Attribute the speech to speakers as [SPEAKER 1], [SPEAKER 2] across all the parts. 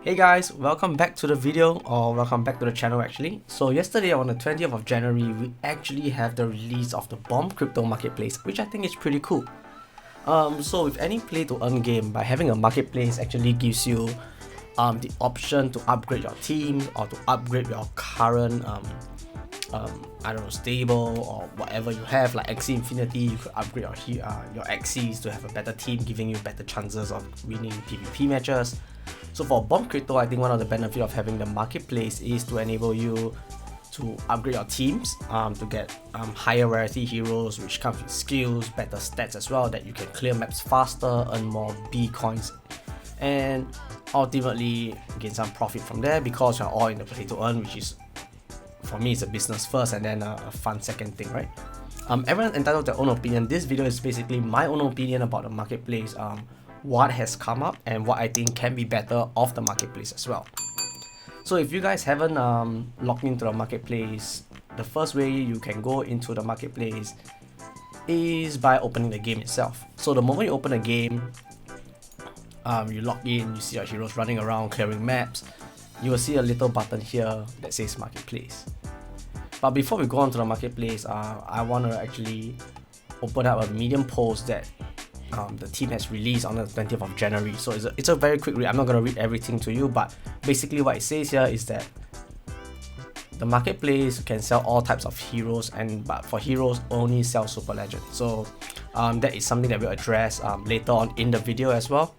[SPEAKER 1] Hey guys, welcome back to the video, or welcome back to the channel actually. So yesterday on the 20th of January, we actually have the release of the Bomb Crypto Marketplace, which I think is pretty cool. So with any play to earn game, by having a marketplace actually gives you the option to upgrade your team or to upgrade your current I don't know, stable or whatever you have, like Axie Infinity. You could upgrade your Axies to have a better team, giving you better chances of winning PvP matches. So for Bomb Crypto, I think one of the benefits of having the marketplace is to enable you to upgrade your teams, to get higher rarity heroes, which comes with skills, better stats as well, that you can clear maps faster, earn more B coins, and ultimately gain some profit from there, because you're all in the play to earn, which is, for me, it's a business first and then a fun second thing, right? Everyone's entitled to their own opinion. This video is basically my own opinion about the marketplace, what has come up and what I think can be better of the marketplace as well. So if you guys haven't logged into the marketplace, the first way you can go into the marketplace is by opening the game itself. So the moment you open a game, you log in, you see your heroes running around clearing maps. You will see a little button here that says marketplace. But before we go on to the marketplace, I want to actually open up a Medium post that the team has released on the 20th of January. So it's a very quick read. I'm not going to read everything to you, but basically what it says here is that the marketplace can sell all types of heroes, but for heroes only sell Super Legend. So that is something that we'll address later on in the video as well.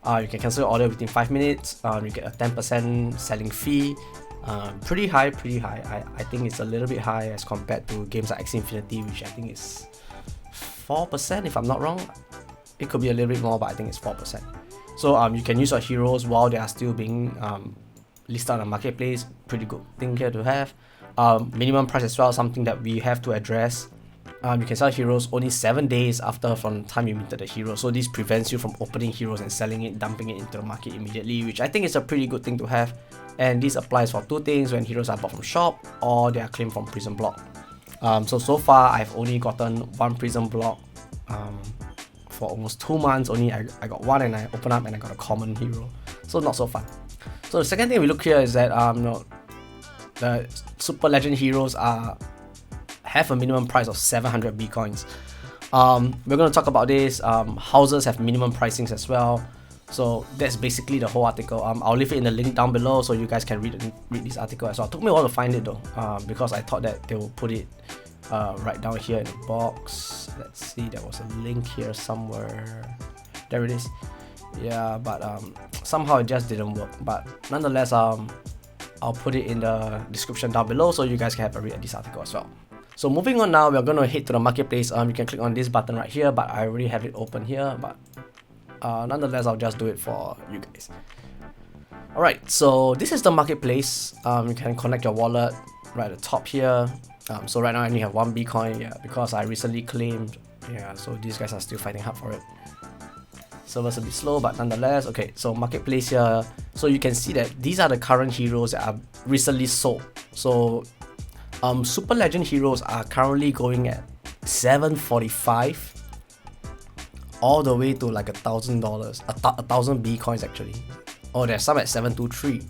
[SPEAKER 1] You can cancel your order within 5 minutes. You get a 10% selling fee. Pretty high. I think it's a little bit high as compared to games like Axie Infinity, which I think is 4% if I'm not wrong. It could be a little bit more, but I think it's 4%. So you can use your heroes while they are still being listed on the marketplace. Pretty good thing here to have. Minimum price as well, something that we have to address. You can sell heroes only 7 days after from the time you minted the hero. So this prevents you from opening heroes and selling it, dumping it into the market immediately, which I think is a pretty good thing to have. And this applies for two things: when heroes are bought from shop or they are claimed from prison block. So far I've only gotten one prison block for almost 2 months. Only I got one, and I opened up and I got a common hero, so not so fun. So the second thing we look here is that the Super Legend heroes have a minimum price of 700 B coins. We're going to talk about this. Houses have minimum pricings as well. So that's basically the whole article. I'll leave it in the link down below so you guys can read this article as well. It took me a while to find it though, because I thought that they will put it right down here in the box. Let's see, there was a link here somewhere. There it is. Yeah, but somehow it just didn't work. But nonetheless, I'll put it in the description down below so you guys can have a read at this article as well. So moving on now, we're going to head to the marketplace. You can click on this button right here, but I already have it open here. But nonetheless, I'll just do it for you guys. Alright, so this is the marketplace. You can connect your wallet right at the top here. So right now I only have 1 Bitcoin, yeah, because I recently claimed. Yeah, so these guys are still fighting hard for it. Server's a bit slow, but nonetheless. Okay, so marketplace here. So you can see that these are the current heroes that are recently sold. So Super Legend heroes are currently going at $745 all the way to like $1,000, 1,000 B coins actually. Oh, there's some at 723.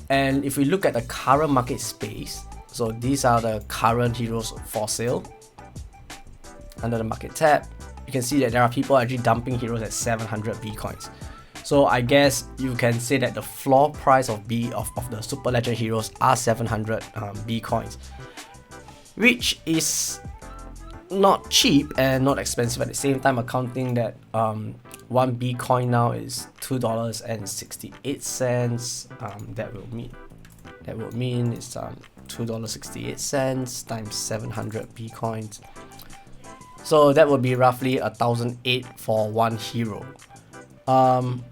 [SPEAKER 1] And if we look at the current market space, so these are the current heroes for sale. Under the market tab, you can see that there are people actually dumping heroes at 700 B coins. So I guess you can say that the floor price of the Super Legend heroes are 700 B coins, which is not cheap and not expensive at the same time, accounting that 1 B coin now is $2.68. That will mean it's $2.68 times 700 B coins. So that would be roughly 1,008 for one hero.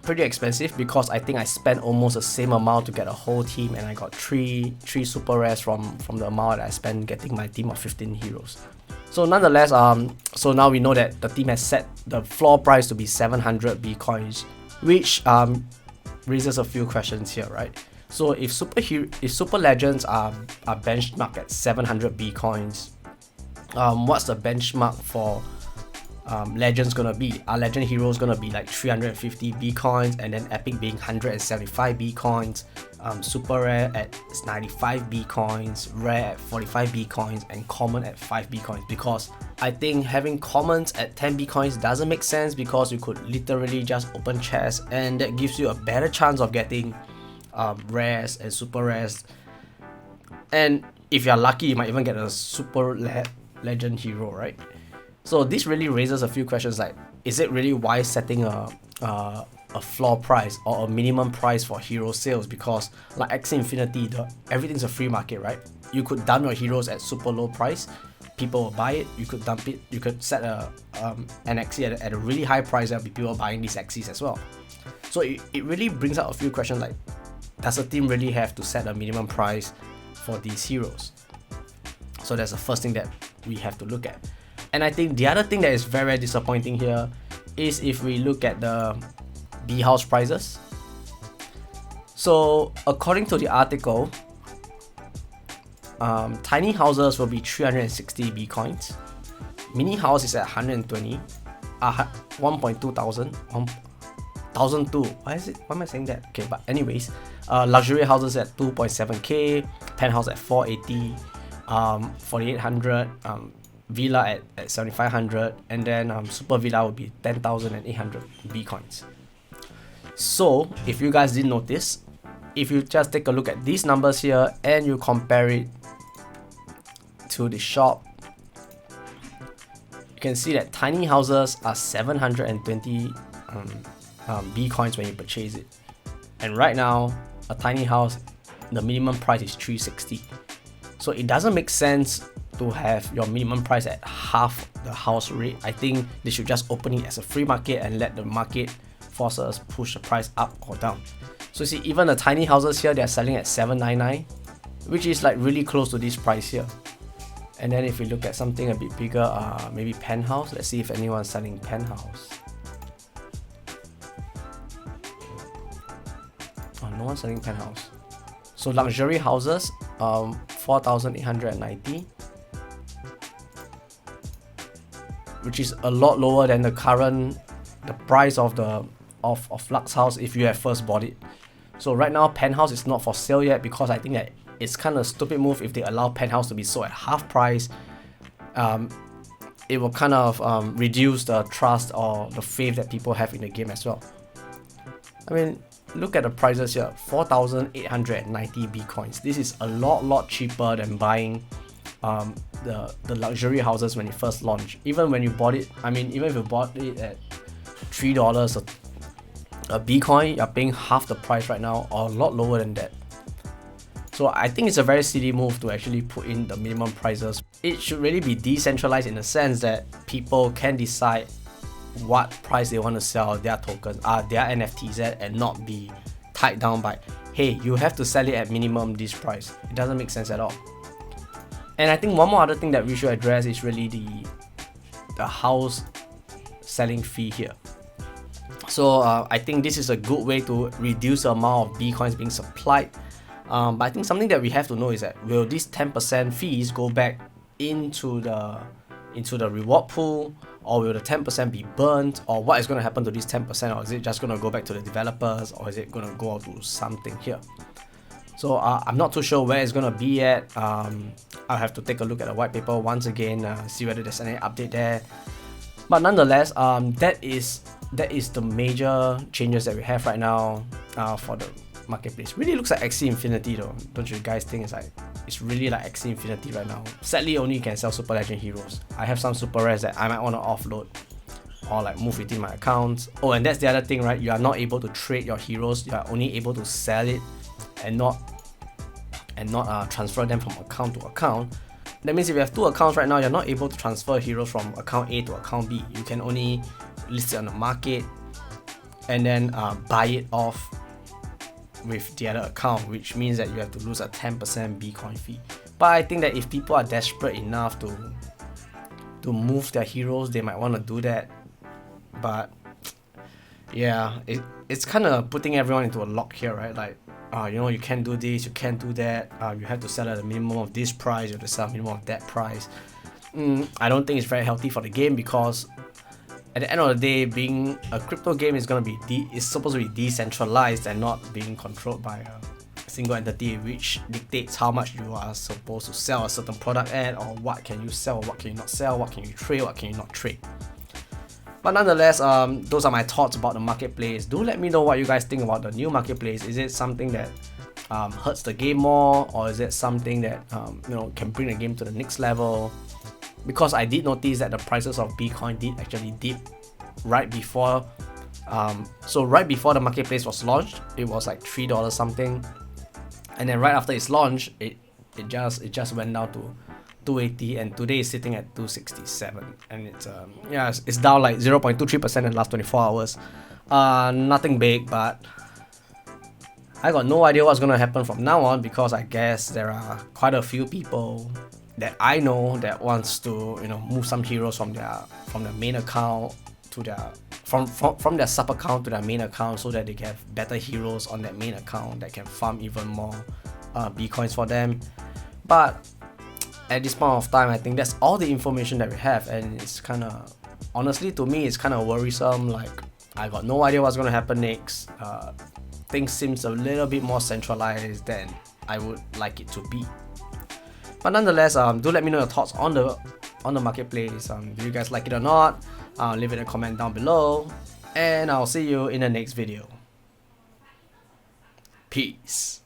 [SPEAKER 1] Pretty expensive, because I think I spent almost the same amount to get a whole team, and I got three super rares from the amount that I spent getting my team of 15 heroes. So nonetheless, so now we know that the team has set the floor price to be 700 B coins, which raises a few questions here, right? So if Super Legends are benchmarked at 700 B coins, what's the benchmark for legends gonna be. Are legend heroes gonna be like 350 B coins, and then epic being 175 B coins, super rare at 95 B coins, rare at 45 B coins, and common at 5 B coins? Because I think having commons at 10 B coins doesn't make sense, because you could literally just open chests, and that gives you a better chance of getting rares and super rares. And if you're lucky, you might even get a super legend hero, right? So this really raises a few questions, like, is it really wise setting a floor price or a minimum price for hero sales? Because like Axie Infinity, everything's a free market, right? You could dump your heroes at super low price, people will buy it. You could dump it, you could set an Axie at a really high price, there'll be people buying these Axies as well. So it really brings out a few questions, like, does a team really have to set a minimum price for these heroes? So that's the first thing that we have to look at. And I think the other thing that is very, very disappointing here is if we look at the B house prices. So according to the article, tiny houses will be 360 B coins, mini house is at 120, 1.2 thousand, 1,002. Why am I saying that? Okay, but anyways, luxury houses at 2.7k, penthouse at 480, 4,800, villa at 7,500, and then super villa would be 10,800 B coins. So if you guys didn't notice, if you just take a look at these numbers here and you compare it to the shop, you can see that tiny houses are 720 B coins when you purchase it, and right now a tiny house, the minimum price is 360. So it doesn't make sense to have your minimum price at half the house rate. I think they should just open it as a free market and let the market forces push the price up or down. So you see, even the tiny houses here, they're selling at 799, which is like really close to this price here. And then if we look at something a bit bigger, maybe penthouse, let's see if anyone's selling penthouse. Oh, no one's selling penthouse. So luxury houses, 4,890, which is a lot lower than the price of the Lux house if you have first bought it. So right now penthouse is not for sale yet, because I think that it's kind of a stupid move if they allow penthouse to be sold at half price. It will kind of reduce the trust or the faith that people have in the game as well. I mean, look at the prices here, 4,890 B coins. This is a lot cheaper than buying the luxury houses when it first launched. Even when you bought it, I mean, even if you bought it at $3 a B coin, you're paying half the price right now, or a lot lower than that. So I think it's a very silly move to actually put in the minimum prices. It should really be decentralized in the sense that people can decide what price they want to sell their tokens, their NFTs at, and not be tied down by, hey, you have to sell it at minimum this price. It doesn't make sense at all. And I think one more other thing that we should address is really the house selling fee here. So I think this is a good way to reduce the amount of B coins being supplied. But I think something that we have to know is that, will these 10% fees go back into the reward pool, or will the 10% be burnt, or what is going to happen to these 10%, or is it just going to go back to the developers, or is it going to go out to something here? So I'm not too sure where it's going to be at. I'll have to take a look at the white paper once again, see whether there's any update there. But nonetheless, that is the major changes that we have right now for the marketplace. Really looks like Axie Infinity though. Don't you guys think it's really like Axie Infinity right now? Sadly, only you can sell super legend heroes. I have some super rares that I might want to offload or like move within my accounts. Oh, and that's the other thing, right? You are not able to trade your heroes. You are only able to sell it and not transfer them from account to account. That means if you have two accounts right now, you're not able to transfer heroes from account A to account B. You can only list it on the market and then buy it off with the other account, which means that you have to lose a 10% Bitcoin fee. But I think that if people are desperate enough to move their heroes, they might want to do that. But yeah, it's kind of putting everyone into a lock here, right? Like, you can't do this, you can't do that, you have to sell at a minimum of this price, you have to sell a minimum of that price. I don't think it's very healthy for the game, because at the end of the day, being a crypto game is supposed to be decentralized and not being controlled by a single entity, which dictates how much you are supposed to sell a certain product at, or what can you sell, what can you not sell, what can you trade, what can you not trade. But nonetheless, those are my thoughts about the marketplace. Do let me know what you guys think about the new marketplace. Is it something that hurts the game more, or is it something that can bring the game to the next level? Because I did notice that the prices of Bitcoin did actually dip right before. So right before the marketplace was launched, it was like $3 something, and then right after its launch, it just went down to 280, and today is sitting at 267, and it's down like 0.23% in the last 24 hours. Nothing big, but I got no idea what's gonna happen from now on, because I guess there are quite a few people that I know that wants to move some heroes from their main account to their from their sub account to their main account, so that they can have better heroes on that main account that can farm even more Bitcoins for them. But at this point of time, I think that's all the information that we have, and it's kind of, honestly, to me, it's kind of worrisome. Like, I got no idea what's gonna happen next. Things seems a little bit more centralized than I would like it to be. But nonetheless, do let me know your thoughts on the marketplace. Do you guys like it or not? Leave it in a comment down below, and I'll see you in the next video. Peace.